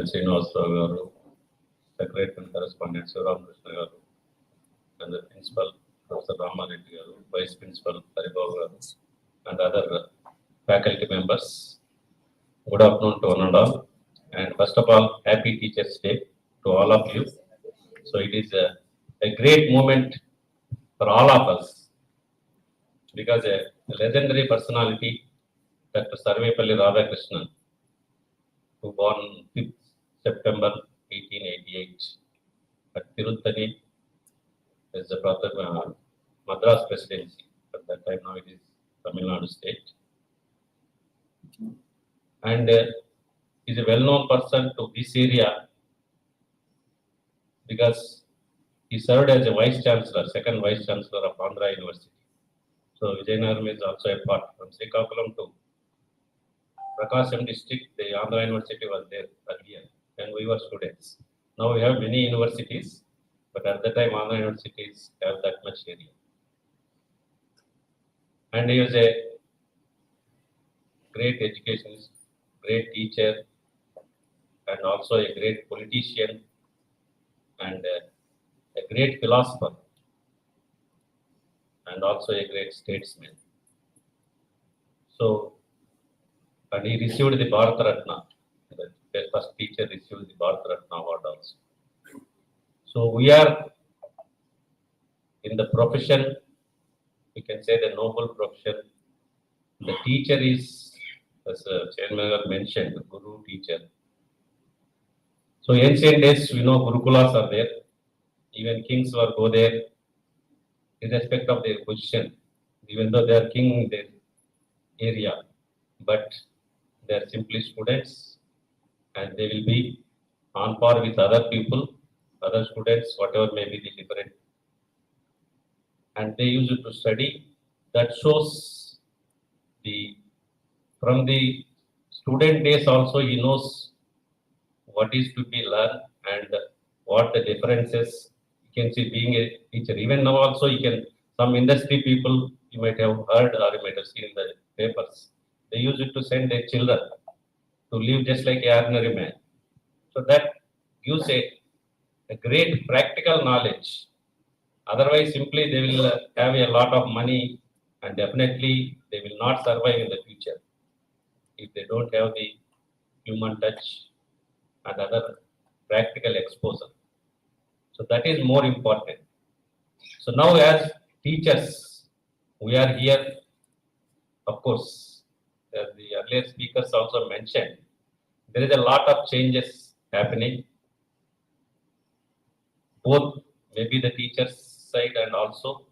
Srinivasrao garu, Secretary and Correspondent Sivaramkrishna garu, and the Principal Professor Ramareddy garu, Vice Principal Haribabu garu, and other faculty members. Good afternoon to one and all. And first of all, happy Teachers' Day to all of you. So it is a great moment for all of us because a legendary personality, Dr. Sarvepalli Radhakrishnan, who born 5th September 1888 at Tirutani, is the Madras Presidency. At that time, now it is Tamil Nadu State. And is a well-known person to this area because he served as a Vice-Chancellor, second Vice-Chancellor of Andhra University. So Vijayanagaram is also a part from Srikakulam to Prakasam district. The Andhra University was there earlier when we were students. Now we have many universities, but at the time Andhra universities have that much area. And he was a great educationist, great teacher, and also a great politician and a great philosopher and also a great statesman. So, and he received the Bharat Ratna. The first teacher received the Bharat Ratna award also. So we are in the profession, we can say the noble profession. The teacher is, as Chairman mentioned, Guru teacher. So ancient days, we know Gurukulas are there. Even kings were go there, irrespective of their position, even though they are king in their area, but they are simply students, and they will be on par with other people, other students, whatever may be the different. And they use it to study. That shows from the student days also he knows what is to be learned and what the differences. You can see being a teacher. Even now also you can, some industry people you might have heard or you might have seen in the papers. They use it to send their children to live just like an ordinary man. So that gives a great practical knowledge. Otherwise simply they will have a lot of money and definitely they will not survive in the future if they don't have the human touch and other practical exposure. So that is more important. So now as teachers, we are here, of course, as the earlier speakers also mentioned, there is a lot of changes happening, both maybe the teachers side and also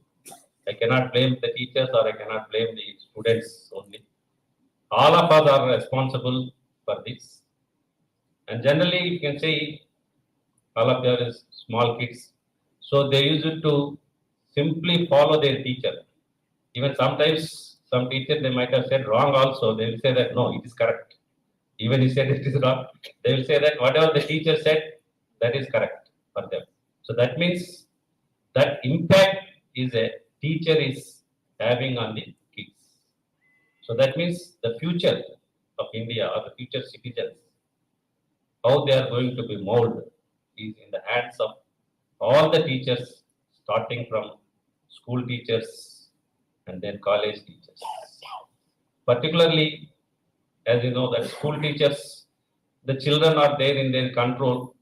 I cannot blame the teachers or I cannot blame the students only. All of us are responsible for this. And generally, you can say all of them is small kids. So they use it to simply follow their teacher. Even sometimes some teachers they might have said wrong also. They will say that no, it is correct. Even he said it is wrong. They will say that whatever the teacher said, that is correct for them. So that means that impact is a teacher is having on the kids. So that means the future of India or the future citizens, how they are going to be molded is in the hands of all the teachers, starting from school teachers and then college teachers. Particularly, as you know, that school teachers, the children are there in their control,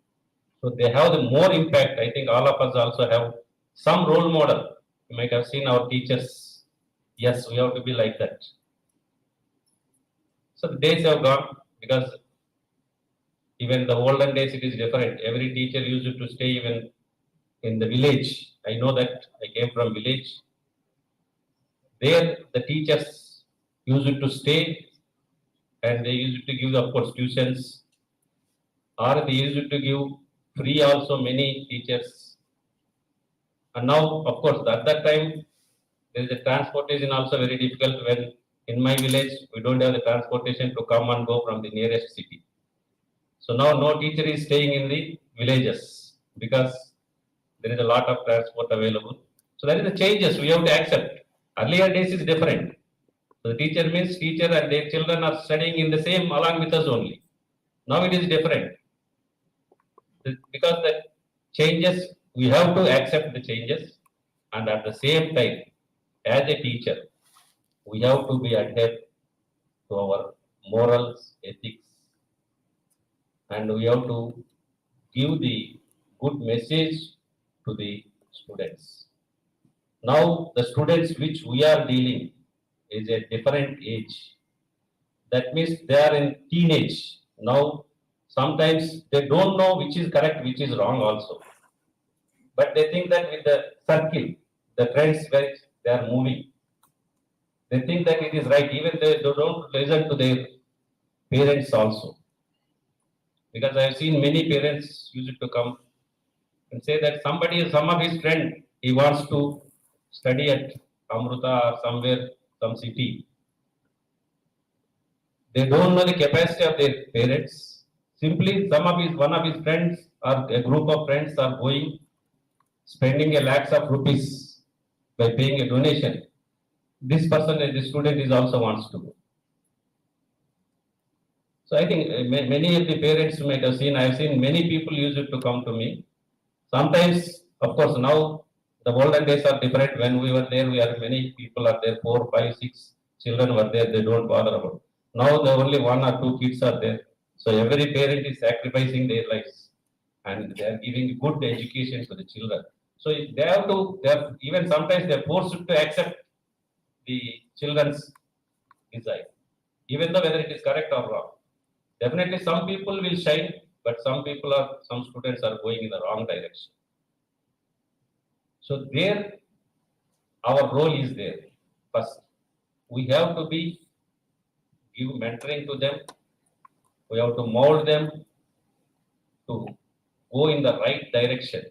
so they have the more impact. I think all of us also have some role model. You might have seen our teachers. Yes, we have to be like that. So the days have gone because even the olden days it is different. Every teacher used to stay even in the village. I know that I came from village. There the teachers used to stay and they used to give, of course, tuitions, or they used to give free also many teachers. And now, of course, at that time, there is a transportation also very difficult. When in my village, we don't have the transportation to come and go from the nearest city. So now no teacher is staying in the villages because there is a lot of transport available. So that is the changes we have to accept. Earlier days is different. So the teacher means teacher and their children are studying in the same along with us only. Now it is different. Because the changes, we have to accept the changes, and at the same time, as a teacher, we have to be adhered to our morals, ethics, and we have to give the good message to the students. Now, the students which we are dealing is a different age. That means they are in teenage. Now, sometimes they don't know which is correct, which is wrong also. But they think that with the circle, the trends where they are moving, they think that it is right. Even they don't listen to their parents also. Because I have seen many parents used to come and say that some of his friend, he wants to study at Amruta or somewhere, some city. They don't know the capacity of their parents. Simply, one of his friends or a group of friends are going, spending a lakhs of rupees by paying a donation. This person, the student, is also wants to go. So I think many of the parents might have seen. I have seen many people use it to come to me. Sometimes, of course, now the olden days are different. When we were there, we are many people are there, 4, 5, 6 children were there. They don't bother about. Now the only 1 or 2 kids are there. So every parent is sacrificing their lives, and they are giving good education to the children. So they have to. They are, even sometimes they are forced to accept the children's desire, even though whether it is correct or wrong. Definitely, some people will shine, but some students are going in the wrong direction. So there, our role is there. First, we have to give mentoring to them. We have to mold them to go in the right direction.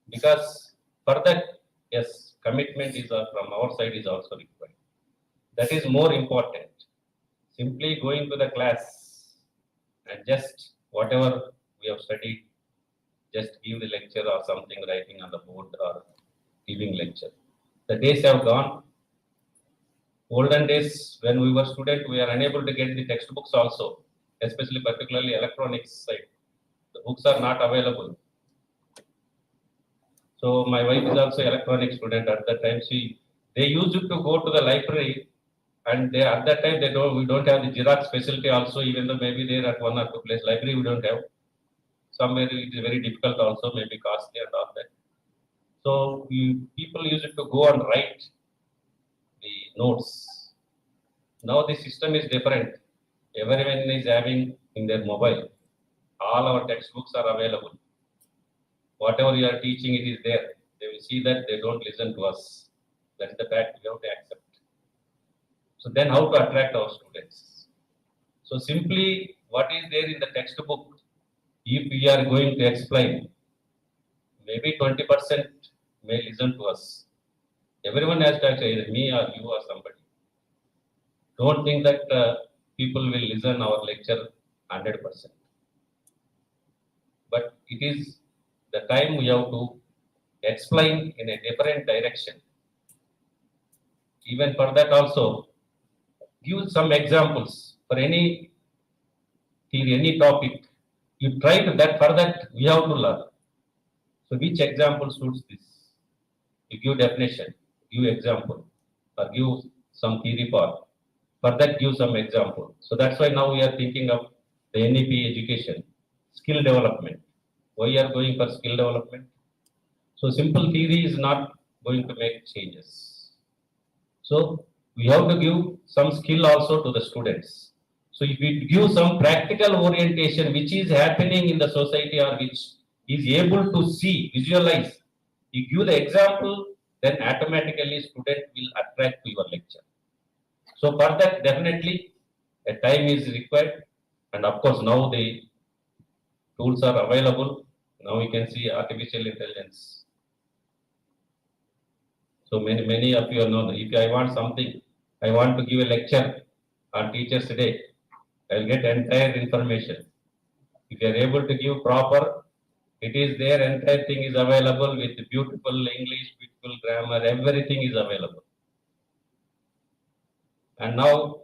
Because for that, yes, commitment is from our side is also required. That is more important. Simply going to the class and just whatever we have studied, just give the lecture or something writing on the board or giving lecture. The days have gone. Olden days, when we were student, we are unable to get the textbooks also, especially particularly electronics side. The books are not available. So my wife is also electronic student at that time. They used to go to the library, and at that time we don't have the Xerox facility also, even though maybe they're at 1 or 2 place. Library we don't have. Somewhere it is very difficult also, maybe costly and all that. So people used to go and write the notes. Now the system is different. Everyone is having in their mobile. All our textbooks are available. Whatever you are teaching, it is there. They will see that they don't listen to us. That is the fact we have to accept. So then how to attract our students? So simply what is there in the textbook, if we are going to explain, maybe 20% may listen to us. Everyone has to actually, either me or you or somebody. Don't think that people will listen our lecture 100%. But it is the time we have to explain in a different direction. Even for that also, give some examples for any theory, any topic. You try to that for that we have to learn. So which example suits this? You give definition, give example, or give some theory part. For that, give some example. So that's why now we are thinking of the NEP education, skill development. Why you are going for skill development? So simple theory is not going to make changes. So we have to give some skill also to the students. So if we give some practical orientation, which is happening in the society or which is able to see, visualize, you give the example, then automatically student will attract to your lecture. So for that, definitely a time is required. And of course, now the tools are available. Now we can see artificial intelligence. So many of you know that if I want something, I want to give a lecture on Teachers Day, I will get entire information. If you are able to give proper, it is there, entire thing is available with beautiful English, beautiful grammar, everything is available. And now,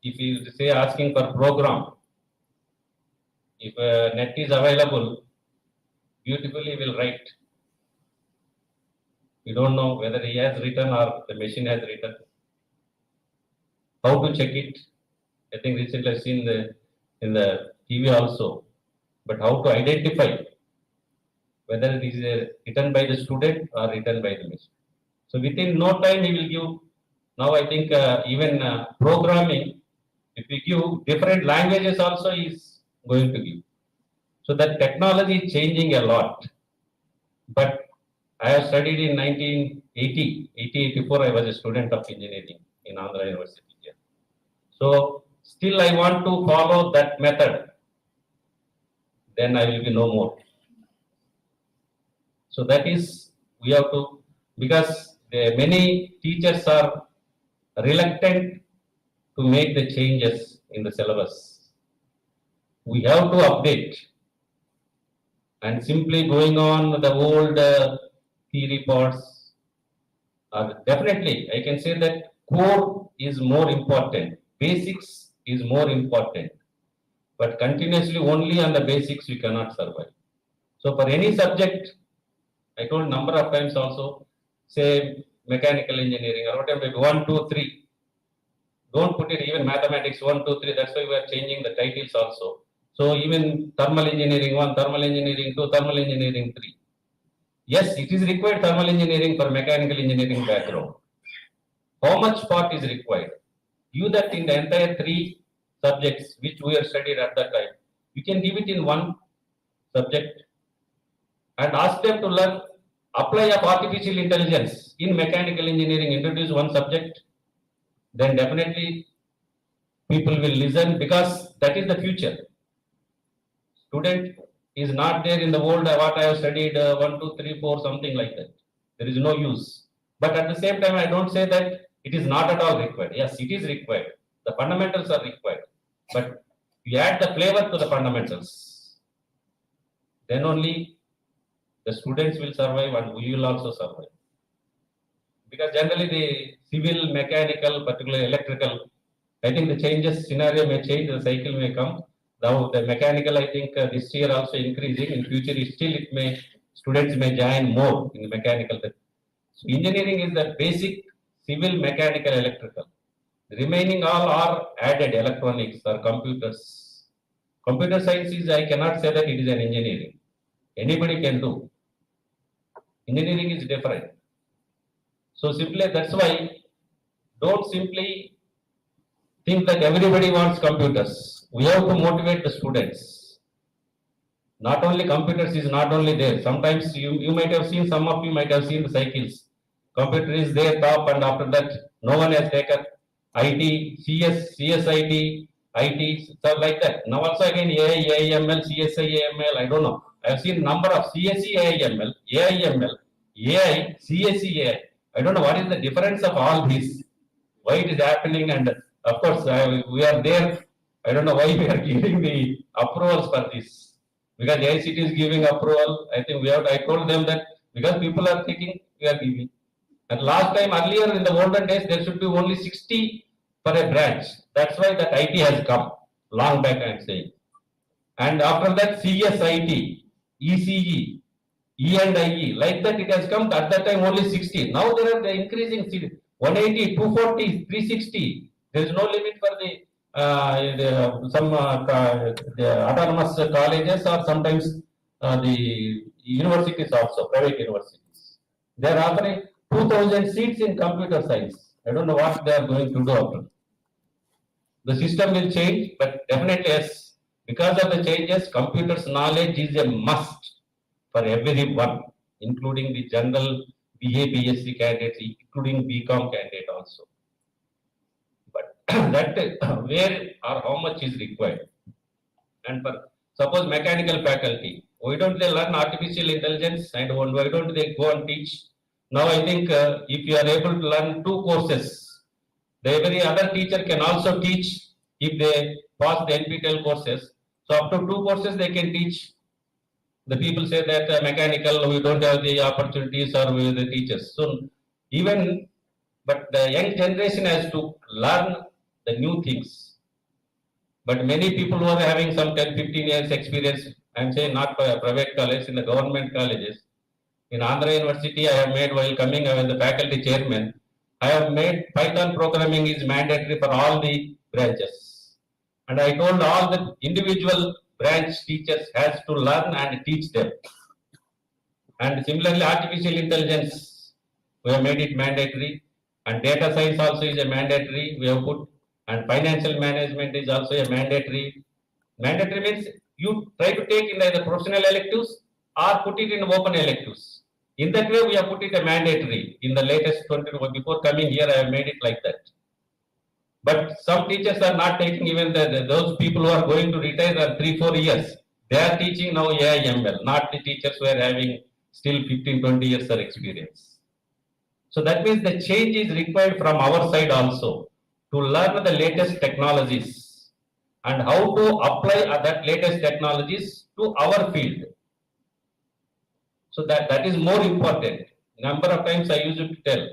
if you say asking for program, If net is available, beautifully will write. You don't know whether he has written or the machine has written. How to check it? I think recently I've seen in the TV also. But how to identify whether it is written by the student or written by the machine. So within no time he will give. Now I think even programming, if we give different languages also is going to give. So that technology is changing a lot. But I have studied in 1980, 84 I was a student of engineering in Andhra University here. So still I want to follow that method. Then I will be no more. So that is, we have to, because many teachers are reluctant to make the changes in the syllabus. We have to update. And simply going on the old theory parts, definitely I can say that core is more important. Basics is more important. But continuously only on the basics we cannot survive. So for any subject, I told number of times also, say mechanical engineering or whatever, 1, 2, 3. Don't put it even mathematics 1, 2, 3. That's why we are changing the titles also. So even thermal engineering 1, thermal engineering 2, thermal engineering 3. Yes, it is required thermal engineering for mechanical engineering background. How much part is required? You that in the entire 3 subjects which we have studied at that time, you can give it in 1 subject and ask them to learn apply of artificial intelligence in mechanical engineering, introduce 1 subject, then definitely people will listen because that is the future. Student is not there in the world what I have studied 1, 2, 3, 4, something like that. There is no use. But at the same time, I don't say that it is not at all required. Yes, it is required. The fundamentals are required. But you add the flavor to the fundamentals. Then only the students will survive and we will also survive. Because generally the civil, mechanical, particularly electrical, I think the changes scenario may change, the cycle may come. Now the mechanical, I think this year also increasing. In future, still it may students may join more in the mechanical. So engineering is the basic civil, mechanical, electrical. The remaining all are added electronics or computers. Computer science is, I cannot say that it is an engineering. Anybody can do. Engineering is different. So simply that's why don't simply think that everybody wants computers. We have to motivate the students. Not only computers is not only there. Sometimes you might have seen, some of you might have seen the cycles. Computer is there top and after that no one has taken IT, CS, CSIT, IT, stuff like that. Now also again AI, AIML, CSI, AML, I don't know. I have seen number of CSE, AIML, AIML, AI, CSE, AI. I don't know what is the difference of all these. Why it is happening and of course we are there. I don't know why we are giving the approvals for this. Because AICT is giving approval. I think I told them that because people are thinking we are giving. And last time earlier in the olden days there should be only 60 per a branch. That's why that IT has come. Long back I am saying. And after that CSIT, ECE, E&IE, like that it has come at that time only 60. Now there are the increasing 180, 240, 360. There is no limit for the autonomous colleges or sometimes the universities also, private universities. They are offering 2000 seats in computer science. I don't know what they are going to do after. The system will change, but definitely yes, because of the changes, computers knowledge is a must for everyone, including the general BA, BSc candidates, including BCom candidate also. But that where or how much is required. And for suppose mechanical faculty, why don't they learn artificial intelligence and why don't they go and teach? Now I think if you are able to learn 2 courses, every other teacher can also teach if they pass the NPTEL courses. So up to 2 courses they can teach. The people say that mechanical, we don't have the opportunities or we the teachers. So even, but the young generation has to learn the new things. But many people who are having some 10, 15 years experience, I'm saying not private college, in the government colleges. In Andhra University, I have made while coming, I was the faculty chairman. I have made Python programming is mandatory for all the branches. And I told all the individual branch teachers has to learn and teach them. And similarly, artificial intelligence, we have made it mandatory. And data science also is a mandatory, we have put. And financial management is also a mandatory. Mandatory means you try to take in either professional electives or put it in open electives. In that way, we have put it a mandatory. In the latest 20, before coming here, I have made it like that. But some teachers are not taking even those people who are going to retire are 3-4 years. They are teaching now AI ML, not the teachers who are having still 15-20 years of experience. So that means the change is required from our side also to learn the latest technologies and how to apply that latest technologies to our field. So that is more important. Number of times I used to tell,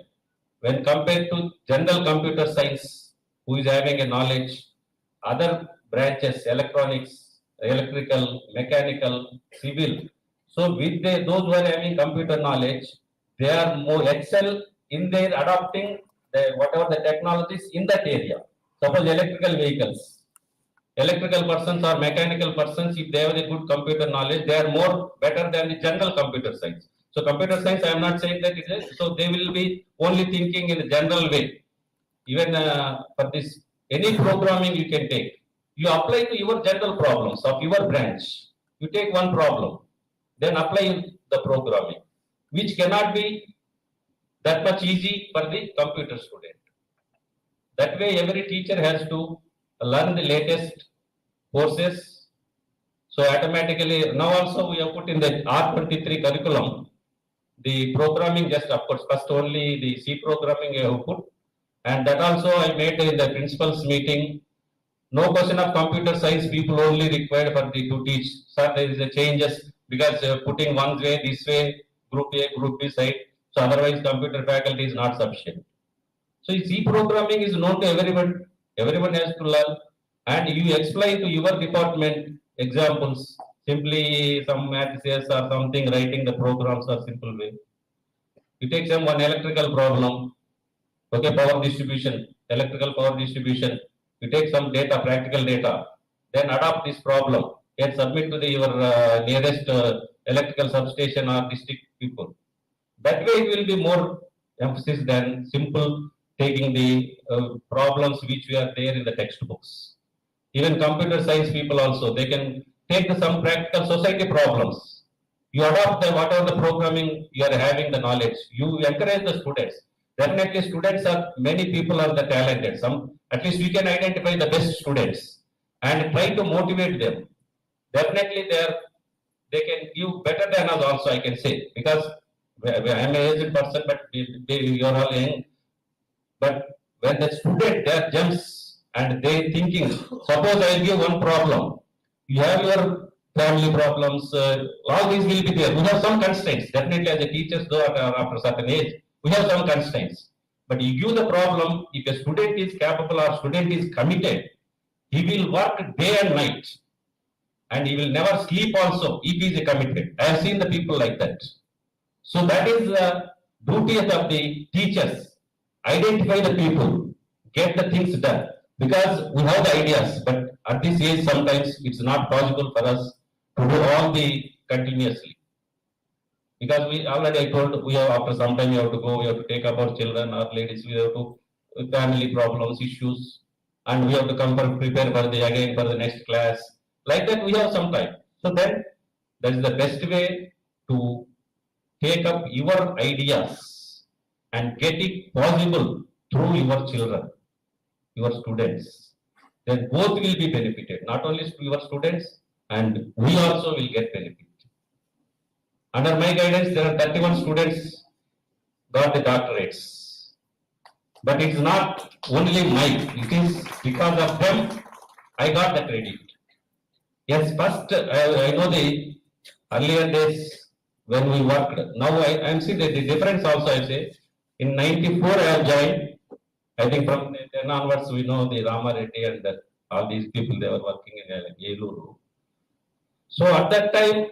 when compared to general computer science, who is having a knowledge, other branches, electronics, electrical, mechanical, civil. So with those who are having computer knowledge, they are more excel in their adopting whatever the technologies in that area. Suppose electrical vehicles. Electrical persons or mechanical persons, if they have a good computer knowledge, they are more better than the general computer science. So computer science, I am not saying that it is, so they will be only thinking in a general way. Even for this, any programming you can take. You apply to your general problems of your branch. You take one problem, then apply the programming, which cannot be that much easy for the computer student. That way, every teacher has to learn the latest courses. So automatically, now also we have put in the R23 curriculum, the programming just of course, first only the C programming we have put. And that also I made in the principals meeting. No question of computer science people only required for the to teach. Sir, there is a changes because putting one way, this way, group A, group B side. So otherwise computer faculty is not sufficient. So C programming is known to everyone. Everyone has to learn. And you explain to your department examples, simply some matrices or something, writing the programs or simple way. You take some one electrical problem, okay, power distribution, electrical power distribution. You take some data, practical data, then adopt this problem and submit to your nearest electrical substation or district people. That way it will be more emphasis than simple taking the problems which we are there in the textbooks. Even computer science people also, they can take some practical society problems. You adopt whatever the programming you are having the knowledge. You encourage the students. Definitely students are, many people are the talented. Some, at least we can identify the best students and try to motivate them. Definitely they can give better than us also, I can say, because I am an aged person, but you are all young. But when the student there jumps and they thinking, suppose I will give one problem, you have your family problems, all these will be there. We have some constraints. Definitely as a teachers, though after a certain age, we have some constraints. But you give the problem, if a student is capable or student is committed, he will work day and night. And he will never sleep also if he is committed. I have seen the people like that. So that is the duty of the teachers. Identify the people, get the things done. Because we have the ideas, but at this age sometimes it's not possible for us to do all the continuously. Because we already I told we have after some time we have to go, we have to take up our children or ladies, we have to family problems, issues, and we have to come for prepare for the again for the next class. Like that we have some time. So then that is the best way to take up your ideas and get it possible through your children, your students. Then both will be benefited, not only your students and we also will get benefit. Under my guidance, there are 31 students got the doctorates. But it's not only mine, it is because of them I got the credit. Yes, first I know the earlier days when we worked. Now I am seeing the difference also. I say in '94 I have joined. I think from then onwards we know the Rama Reddy and All these people, they were working in Eluru. So at that time,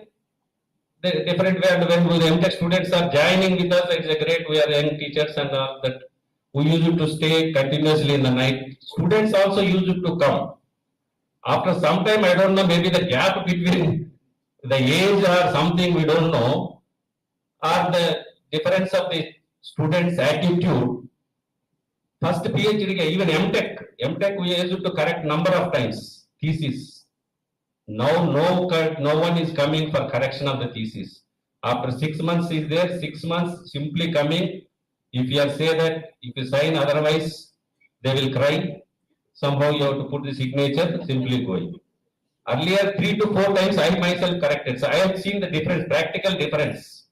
the different way, and when the MTech students are joining with us, it's a great, we are young teachers and all that. We used to stay continuously in the night. Students also used to come. After some time, I don't know, maybe the gap between the age or something, we don't know, or the difference of the students' attitude. First PhD, even MTech we used to correct number of times, thesis. Now no one is coming for correction of the thesis. After 6 months is there, 6 months simply coming. If you say that, if you sign otherwise, they will cry. Somehow you have to put the signature, simply going. Earlier, 3 to 4 times I myself corrected. So I have seen the difference, practical difference.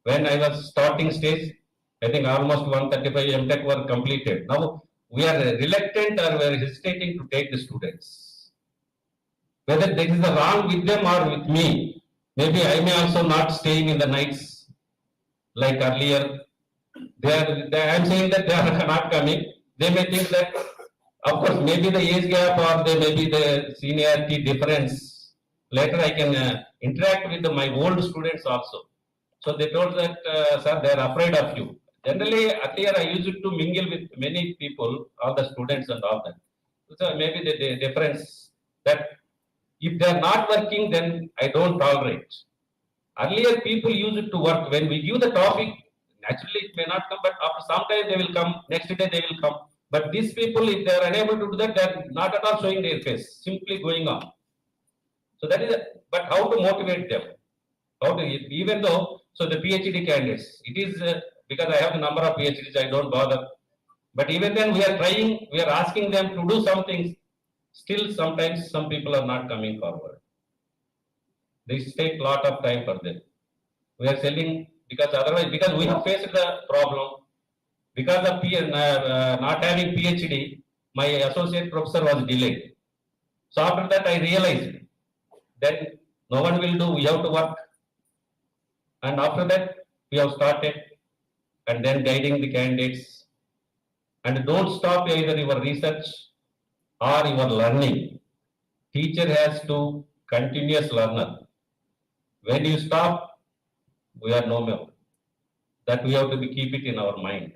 When I was starting stage, I think almost 135 MTech were completed. Now we are reluctant or we are hesitating to take the students. Whether there is a wrong with them or with me, maybe I may also not staying in the nights like earlier. I am saying that they are not coming. They may think that, of course, maybe the age gap or maybe the seniority difference. Later I can interact with my old students also. So they told that, sir, they are afraid of you. Generally, earlier I used to mingle with many people, all the students and all that. So maybe the difference that if they are not working, then I don't tolerate. Earlier, people used to work. When we give the topic, naturally it may not come, but after some time they will come. Next day they will come. But these people, if they are unable to do that, they are not at all showing their face, simply going on. So that is, but how to motivate them? How to, even though, so the PhD candidates, it is because I have the number of PhDs, I don't bother. But even then, we are trying, we are asking them to do something. Still, sometimes some people are not coming forward. This takes a lot of time for them. We are selling because otherwise, because we have faced the problem. Because of not having PhD, my associate professor was delayed. So after that, I realized that no one will do, we have to work. And after that, we have started and then guiding the candidates. And don't stop either your research or your learning. Teacher has to continuous learner. When you stop, we are no more. That we have to keep it in our mind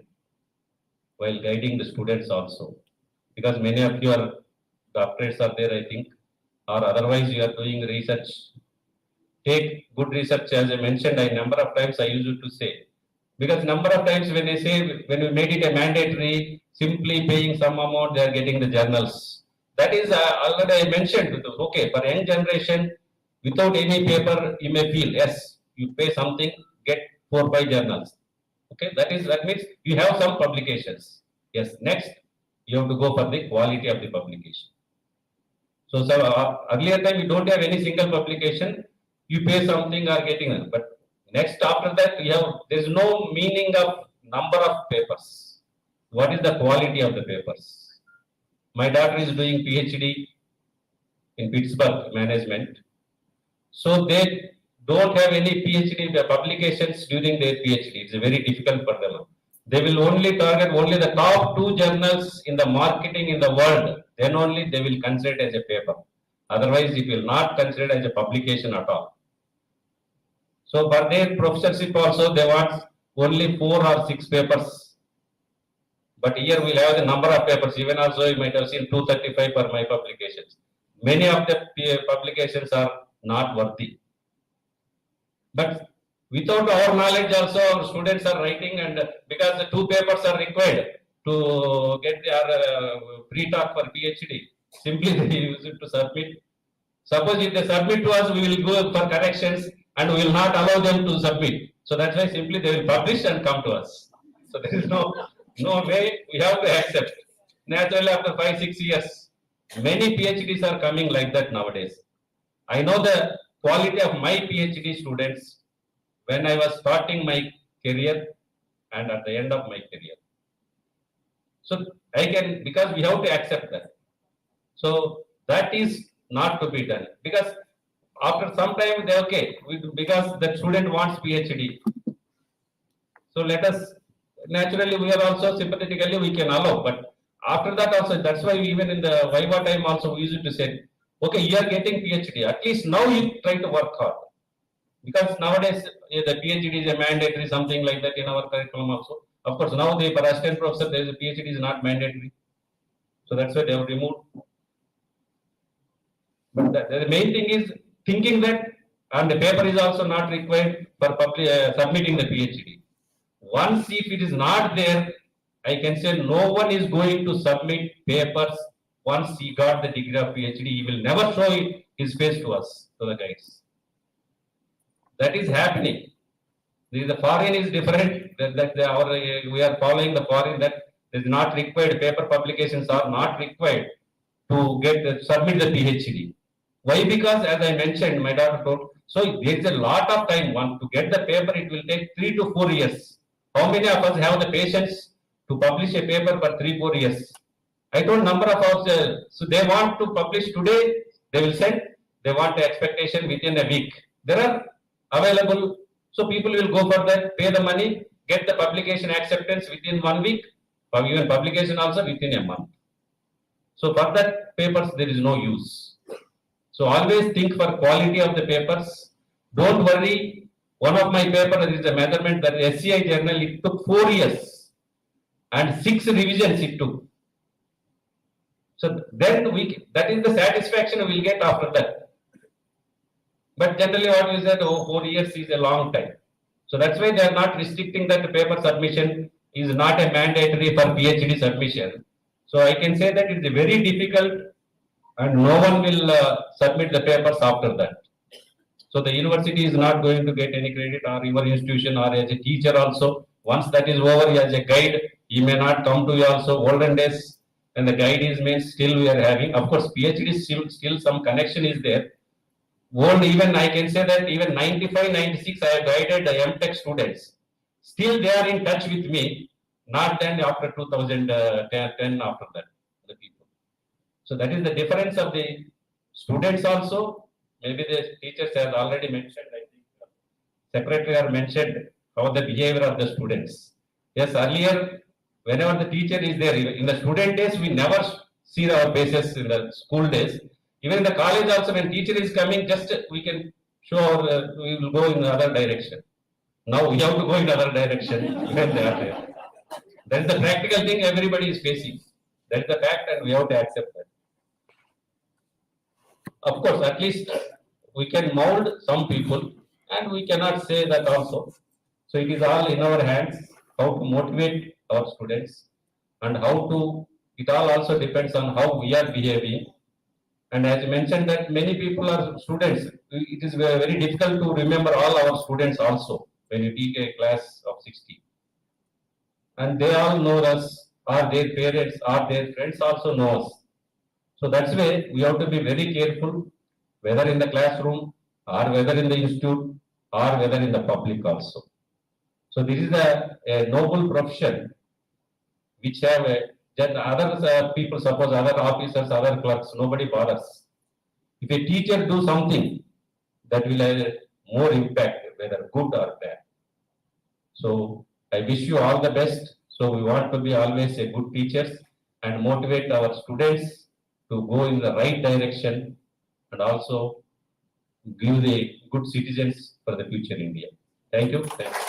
while guiding the students also. Because many of your doctorates are there, I think, or otherwise you are doing research. Take good research, as I mentioned, a number of times I used to say. Because number of times when they say, when we made it a mandatory, simply paying some amount, they are getting the journals. That is already I mentioned. Okay, for young generation, without any paper, you may feel, yes, you pay something, get 4 or 5 journals. Okay, that means you have some publications. Yes, next, you have to go for the quality of the publication. So, earlier time, you don't have any single publication, you pay something or getting it. But next, after that, there's no meaning of number of papers. What is the quality of the papers? My daughter is doing PhD in Pittsburgh management. So they don't have any PhD publications during their PhD. It's very difficult for them. They will only target only the top 2 journals in the marketing in the world. Then only they will consider it as a paper. Otherwise, it will not consider as a publication at all. So for their professorship also, they want only 4 or 6 papers. But here we'll have the number of papers. Even also, you might have seen 235 for my publications. Many of the publications are not worthy. But without our knowledge also, our students are writing, and because the 2 papers are required to get their pre-talk for PhD, simply they use it to submit. Suppose if they submit to us, we will go for corrections and we will not allow them to submit. So that's why simply they will publish and come to us. So there is no way, we have to accept. Naturally, after 5-6 years, many PhDs are coming like that nowadays. I know the quality of my PhD students when I was starting my career and at the end of my career. So I can, because we have to accept that. So that is not to be done, because after some time they okay, because the student wants PhD. So let us, naturally we are also sympathetically we can allow, but After that also, that's why even in the Viva time also we used to say, okay, you are getting PhD. At least now you try to work hard. Because nowadays the PhD is a mandatory, something like that in our curriculum also. Of course, now for assistant professor, there is a PhD is not mandatory. So that's why they have removed. But the main thing is thinking that, and the paper is also not required for submitting the PhD. Once if it is not there, I can say no one is going to submit papers once he got the degree of PhD. He will never show his face to us, to the guys. That is happening. The foreign is different. We are following the foreign that is not required. Paper publications are not required to submit the PhD. Why? Because as I mentioned, my daughter told, so there is a lot of time. To get the paper, it will take 3 to 4 years. How many of us have the patience to publish a paper for 3-4 years? I told number of us, so they want to publish today, they will send, they want the expectation within a week. There are available, so people will go for that, pay the money, get the publication acceptance within 1 week, or even publication also within a month. So for that papers, there is no use. So always think for quality of the papers. Don't worry. One of my papers is a measurement that SCI journal, it took 4 years and 6 revisions it took. So then that is the satisfaction we will get after that. But generally what we said, 4 years is a long time. So that's why they are not restricting that paper submission is not a mandatory for PhD submission. So I can say that it's very difficult and no one will submit the papers after that. So the university is not going to get any credit, or your institution, or as a teacher also. Once that is over, as a guide, he may not come to you also. Olden days, and the guide is meant still we are having. Of course, PhD still some connection is there. Even I can say that even 95, 96, I have guided the MTech students. Still they are in touch with me, not then after 2010 after that, the people. So that is the difference of the students also. Maybe the teachers have already mentioned, I think secretary have mentioned how the behavior of the students. Yes, earlier, whenever the teacher is there, in the student days, we never see our faces in the school days. Even in the college also, when teacher is coming, just we can show we will go in the other direction. Now we have to go in other direction when they are there. That is the practical thing everybody is facing. That is the fact, and we have to accept that. Of course, at least we can mold some people, and we cannot say that also. So it is all in our hands how to motivate our students, and how to, it all also depends on how we are behaving. And as you mentioned that many people are students, it is very difficult to remember all our students also when you teach a class of 60. And they all know us, or their parents, or their friends also know us. So that's why we have to be very careful, whether in the classroom, or whether in the institute, or whether in the public also. So this is a noble profession which have then other people, suppose other officers, other clerks, nobody bothers. If a teacher do something, that will have more impact, whether good or bad. So I wish you all the best. So we want to be always a good teachers and motivate our students to go in the right direction, and also give the good citizens for the future India. Thank you. Thank you.